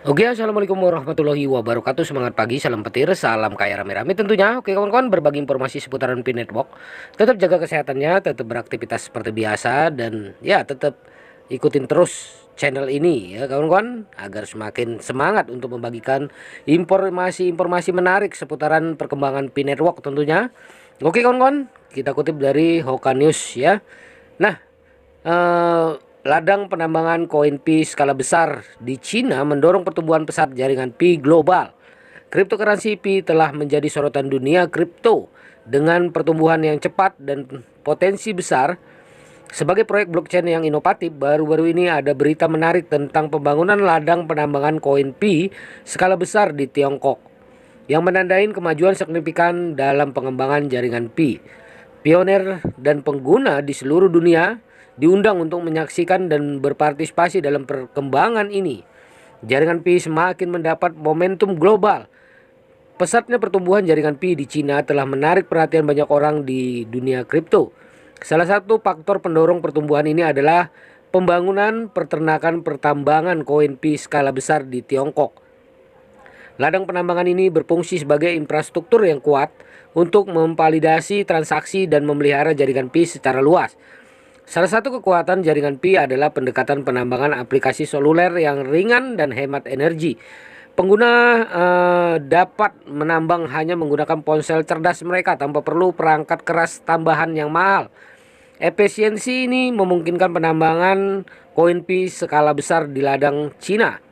Oke, assalamualaikum warahmatullahi wabarakatuh. Semangat pagi, salam petir, salam kaya rame-rame tentunya. Oke kawan-kawan, berbagi informasi seputaran Pi Network. Tetap jaga kesehatannya, tetap beraktivitas seperti biasa, dan ya tetap ikutin terus channel ini ya kawan-kawan, agar semakin semangat untuk membagikan informasi-informasi menarik seputaran perkembangan Pi Network tentunya. Oke kawan-kawan, kita kutip dari Hoka News ya. Nah, eh, ladang penambangan koin Pi skala besar di Cina mendorong pertumbuhan pesat jaringan Pi global. Cryptocurrency Pi telah menjadi sorotan dunia kripto dengan pertumbuhan yang cepat dan potensi besar. Sebagai proyek blockchain yang inovatif, baru-baru ini ada berita menarik tentang pembangunan ladang penambangan koin Pi skala besar di Tiongkok yang menandai kemajuan signifikan dalam pengembangan jaringan Pi. Pionir dan pengguna di seluruh dunia diundang untuk menyaksikan dan berpartisipasi dalam perkembangan ini. Jaringan Pi semakin mendapat momentum global. Pesatnya pertumbuhan jaringan Pi di Cina telah menarik perhatian banyak orang di dunia kripto. Salah satu faktor pendorong pertumbuhan ini adalah pembangunan peternakan pertambangan koin Pi skala besar di Tiongkok. Ladang penambangan ini berfungsi sebagai infrastruktur yang kuat untuk memvalidasi transaksi dan memelihara jaringan Pi secara luas. Salah satu kekuatan jaringan Pi adalah pendekatan penambangan aplikasi seluler yang ringan dan hemat energi. Pengguna dapat menambang hanya menggunakan ponsel cerdas mereka tanpa perlu perangkat keras tambahan yang mahal. Efisiensi ini memungkinkan penambangan koin Pi skala besar di ladang Cina.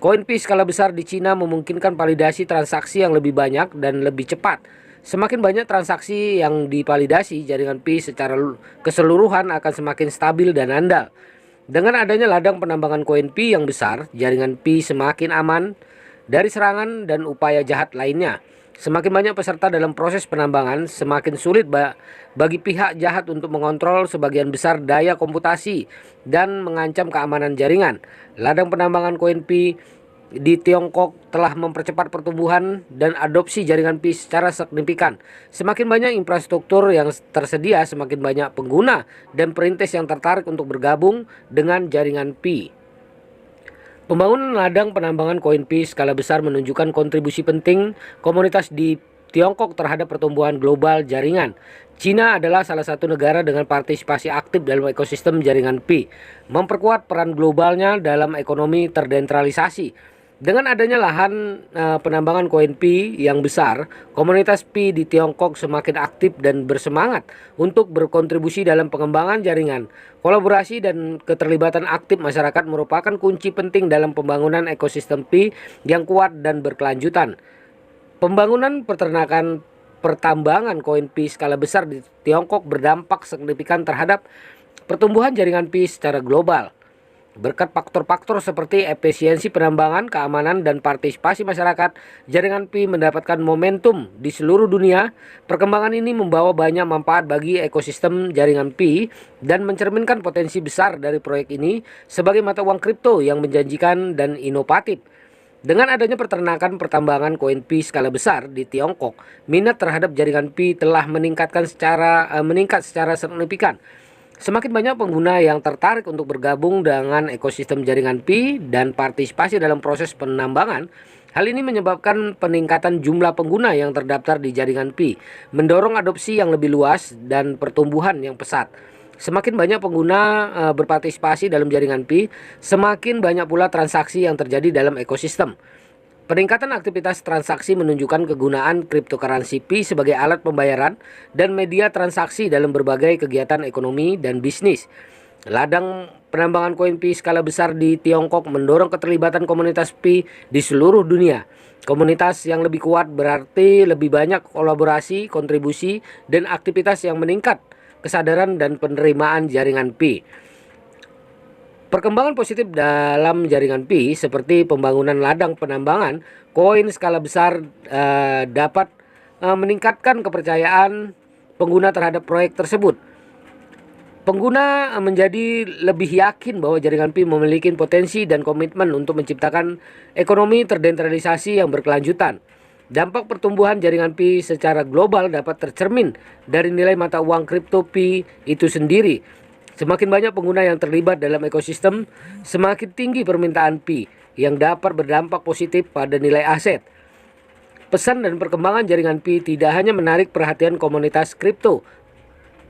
Koin Pi skala besar di Cina memungkinkan validasi transaksi yang lebih banyak dan lebih cepat. Semakin banyak transaksi yang divalidasi, jaringan Pi secara keseluruhan akan semakin stabil dan andal. Dengan adanya ladang penambangan koin Pi yang besar, jaringan Pi semakin aman dari serangan dan upaya jahat lainnya. Semakin banyak peserta dalam proses penambangan, semakin sulit bagi pihak jahat untuk mengontrol sebagian besar daya komputasi dan mengancam keamanan jaringan. Ladang penambangan koin Pi di Tiongkok telah mempercepat pertumbuhan dan adopsi jaringan Pi secara signifikan. Semakin banyak infrastruktur yang tersedia, semakin banyak pengguna dan perintis yang tertarik untuk bergabung dengan jaringan Pi. Pembangunan ladang penambangan koin Pi skala besar menunjukkan kontribusi penting komunitas di Tiongkok terhadap pertumbuhan global jaringan. Cina adalah salah satu negara dengan partisipasi aktif dalam ekosistem jaringan Pi, memperkuat peran globalnya dalam ekonomi terdesentralisasi. Dengan adanya lahan penambangan koin Pi yang besar, komunitas Pi di Tiongkok semakin aktif dan bersemangat untuk berkontribusi dalam pengembangan jaringan. Kolaborasi dan keterlibatan aktif masyarakat merupakan kunci penting dalam pembangunan ekosistem Pi yang kuat dan berkelanjutan. Pembangunan peternakan pertambangan koin Pi skala besar di Tiongkok berdampak signifikan terhadap pertumbuhan jaringan Pi secara global. Berkat faktor-faktor seperti efisiensi penambangan, keamanan, dan partisipasi masyarakat, jaringan Pi mendapatkan momentum di seluruh dunia. Perkembangan ini membawa banyak manfaat bagi ekosistem jaringan Pi dan mencerminkan potensi besar dari proyek ini sebagai mata uang kripto yang menjanjikan dan inovatif. Dengan adanya peternakan pertambangan koin Pi skala besar di Tiongkok, minat terhadap jaringan Pi telah meningkat secara signifikan. Semakin banyak pengguna yang tertarik untuk bergabung dengan ekosistem jaringan Pi dan partisipasi dalam proses penambangan. Hal ini menyebabkan peningkatan jumlah pengguna yang terdaftar di jaringan Pi, mendorong adopsi yang lebih luas dan pertumbuhan yang pesat. Semakin banyak pengguna berpartisipasi dalam jaringan Pi, semakin banyak pula transaksi yang terjadi dalam ekosistem. Peningkatan aktivitas transaksi menunjukkan kegunaan cryptocurrency Pi sebagai alat pembayaran dan media transaksi dalam berbagai kegiatan ekonomi dan bisnis. Ladang penambangan koin Pi skala besar di Tiongkok mendorong keterlibatan komunitas Pi di seluruh dunia. Komunitas yang lebih kuat berarti lebih banyak kolaborasi, kontribusi, dan aktivitas yang meningkat kesadaran dan penerimaan jaringan Pi. Perkembangan positif dalam jaringan Pi seperti pembangunan ladang penambangan koin skala besar dapat meningkatkan kepercayaan pengguna terhadap proyek tersebut. Pengguna menjadi lebih yakin bahwa jaringan Pi memiliki potensi dan komitmen untuk menciptakan ekonomi terdesentralisasi yang berkelanjutan. Dampak pertumbuhan jaringan Pi secara global dapat tercermin dari nilai mata uang kripto Pi itu sendiri. Semakin banyak pengguna yang terlibat dalam ekosistem, semakin tinggi permintaan Pi. yang dapat berdampak positif pada nilai aset. Pesan dan perkembangan jaringan Pi tidak hanya menarik perhatian komunitas kripto,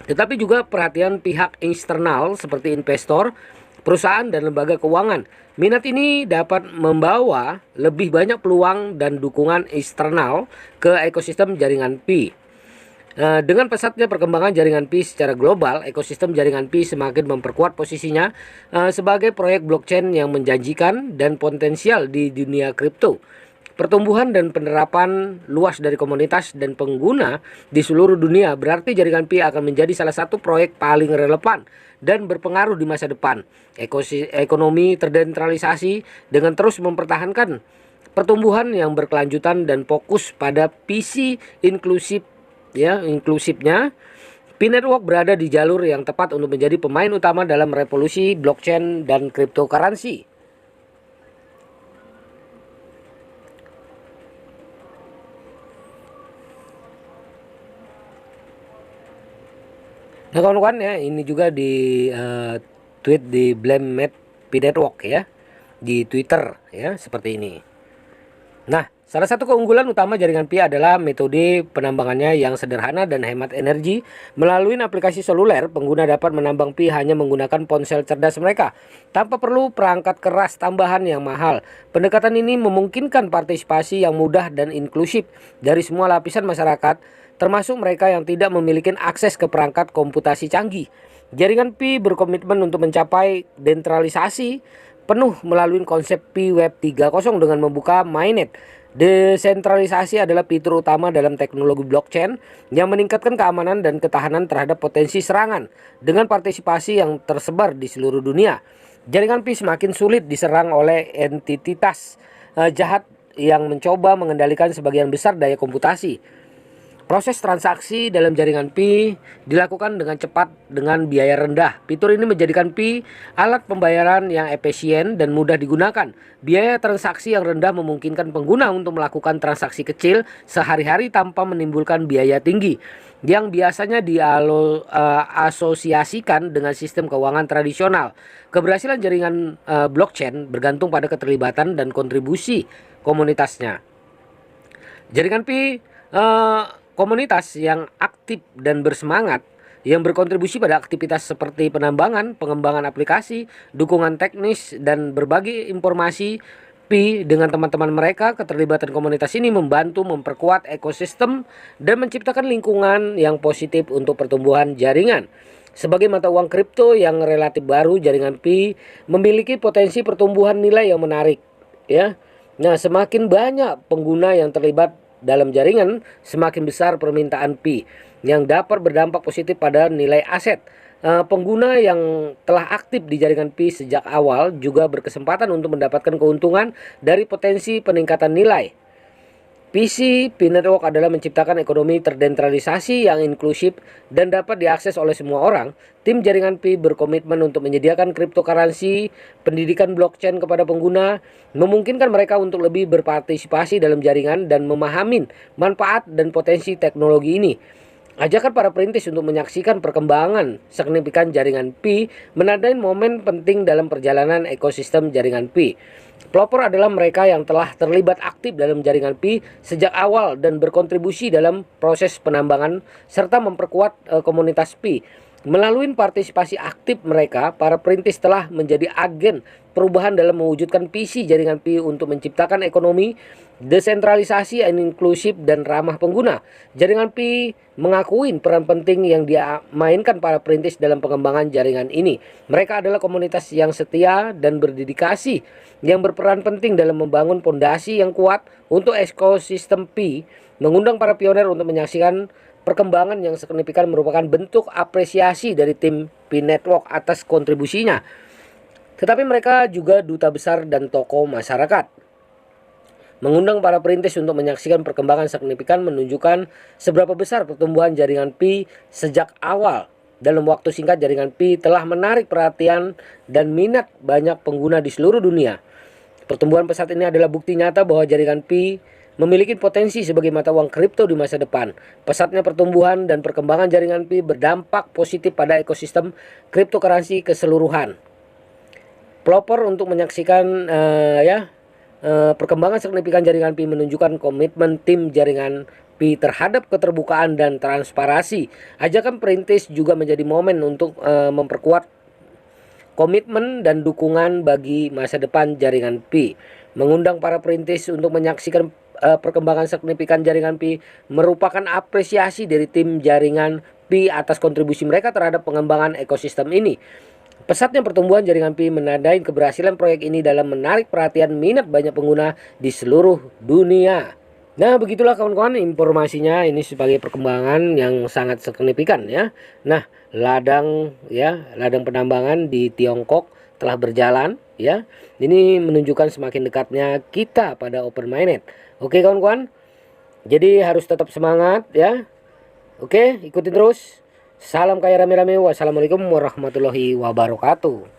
tetapi juga perhatian pihak eksternal seperti investor, perusahaan, dan lembaga keuangan. Minat ini dapat membawa lebih banyak peluang dan dukungan eksternal ke ekosistem jaringan Pi. Dengan pesatnya perkembangan jaringan Pi secara global, ekosistem jaringan Pi semakin memperkuat posisinya sebagai proyek blockchain yang menjanjikan dan potensial di dunia kripto. Pertumbuhan dan penerapan luas dari komunitas dan pengguna di seluruh dunia berarti jaringan Pi akan menjadi salah satu proyek paling relevan dan berpengaruh di masa depan. Ekonomi terdesentralisasi dengan terus mempertahankan pertumbuhan yang berkelanjutan dan fokus pada PC inklusifnya, Pi Network berada di jalur yang tepat untuk menjadi pemain utama dalam revolusi blockchain dan cryptocurrency. Nah kawan-kawan ya, ini juga di tweet di Blame Pi Network ya, di Twitter ya, seperti ini. Nah, salah satu keunggulan utama jaringan Pi adalah metode penambangannya yang sederhana dan hemat energi. Melalui aplikasi seluler, pengguna dapat menambang Pi hanya menggunakan ponsel cerdas mereka, tanpa perlu perangkat keras tambahan yang mahal. Pendekatan ini memungkinkan partisipasi yang mudah dan inklusif dari semua lapisan masyarakat, termasuk mereka yang tidak memiliki akses ke perangkat komputasi canggih. Jaringan Pi berkomitmen untuk mencapai desentralisasi penuh melalui konsep Pi Web 3.0 dengan membuka mainnet. Desentralisasi adalah fitur utama dalam teknologi blockchain yang meningkatkan keamanan dan ketahanan terhadap potensi serangan. Dengan partisipasi yang tersebar di seluruh dunia, jaringan Pi semakin sulit diserang oleh entitas jahat yang mencoba mengendalikan sebagian besar daya komputasi. Proses transaksi dalam jaringan Pi dilakukan dengan cepat dengan biaya rendah. Fitur ini menjadikan Pi alat pembayaran yang efisien dan mudah digunakan. Biaya transaksi yang rendah memungkinkan pengguna untuk melakukan transaksi kecil sehari-hari tanpa menimbulkan biaya tinggi yang biasanya diasosiasikan dengan sistem keuangan tradisional. Keberhasilan jaringan blockchain bergantung pada keterlibatan dan kontribusi komunitasnya. Jaringan Pi komunitas yang aktif dan bersemangat yang berkontribusi pada aktivitas seperti penambangan, pengembangan aplikasi, dukungan teknis, dan berbagi informasi Pi dengan teman-teman mereka. Keterlibatan komunitas ini membantu memperkuat ekosistem dan menciptakan lingkungan yang positif untuk pertumbuhan jaringan. Sebagai mata uang kripto yang relatif baru, jaringan Pi memiliki potensi pertumbuhan nilai yang menarik ya. Nah, semakin banyak pengguna yang terlibat dalam jaringan, semakin besar permintaan Pi yang dapat berdampak positif pada nilai aset. Pengguna yang telah aktif di jaringan Pi sejak awal juga berkesempatan untuk mendapatkan keuntungan dari potensi peningkatan nilai. Pi Network adalah menciptakan ekonomi terdesentralisasi yang inklusif dan dapat diakses oleh semua orang. Tim jaringan Pi berkomitmen untuk menyediakan cryptocurrency, pendidikan blockchain kepada pengguna, memungkinkan mereka untuk lebih berpartisipasi dalam jaringan dan memahami manfaat dan potensi teknologi ini. Ajakan para perintis untuk menyaksikan perkembangan signifikan jaringan Pi menandai momen penting dalam perjalanan ekosistem jaringan Pi. Pelopor adalah mereka yang telah terlibat aktif dalam jaringan Pi sejak awal dan berkontribusi dalam proses penambangan serta memperkuat komunitas Pi. Melalui partisipasi aktif mereka, para perintis telah menjadi agen perubahan dalam mewujudkan visi jaringan Pi untuk menciptakan ekonomi desentralisasi yang inklusif dan ramah pengguna. Jaringan Pi mengakui peran penting yang dimainkan para perintis dalam pengembangan jaringan ini. Mereka adalah komunitas yang setia dan berdedikasi yang berperan penting dalam membangun fondasi yang kuat untuk ekosistem Pi. Mengundang para pionir untuk menyaksikan perkembangan yang signifikan merupakan bentuk apresiasi dari tim Pi Network atas kontribusinya. Tetapi mereka juga duta besar dan tokoh masyarakat. Mengundang para perintis untuk menyaksikan perkembangan signifikan menunjukkan seberapa besar pertumbuhan jaringan Pi sejak awal. Dalam waktu singkat, jaringan Pi telah menarik perhatian dan minat banyak pengguna di seluruh dunia. Pertumbuhan pesat ini adalah bukti nyata bahwa jaringan Pi memiliki potensi sebagai mata uang kripto di masa depan. Pesatnya pertumbuhan dan perkembangan jaringan Pi berdampak positif pada ekosistem cryptocurrency keseluruhan. pelopor untuk menyaksikan perkembangan signifikan jaringan Pi menunjukkan komitmen tim jaringan Pi terhadap keterbukaan dan transparansi. Ajakan perintis juga menjadi momen untuk memperkuat komitmen dan dukungan bagi masa depan jaringan Pi. Mengundang para perintis untuk menyaksikan perkembangan signifikan jaringan Pi merupakan apresiasi dari tim jaringan Pi atas kontribusi mereka terhadap pengembangan ekosistem ini. Pesatnya pertumbuhan jaringan Pi menandai keberhasilan proyek ini dalam menarik perhatian minat banyak pengguna di seluruh dunia. Nah, begitulah kawan-kawan informasinya, ini sebagai perkembangan yang sangat signifikan ya. Nah, ladang penambangan di Tiongkok telah berjalan ya. Ini menunjukkan semakin dekatnya kita pada open mainnet. Oke kawan-kawan. Jadi harus tetap semangat ya. Oke, ikutin terus. Salam kaya rame-rame. Wassalamualaikum warahmatullahi wabarakatuh.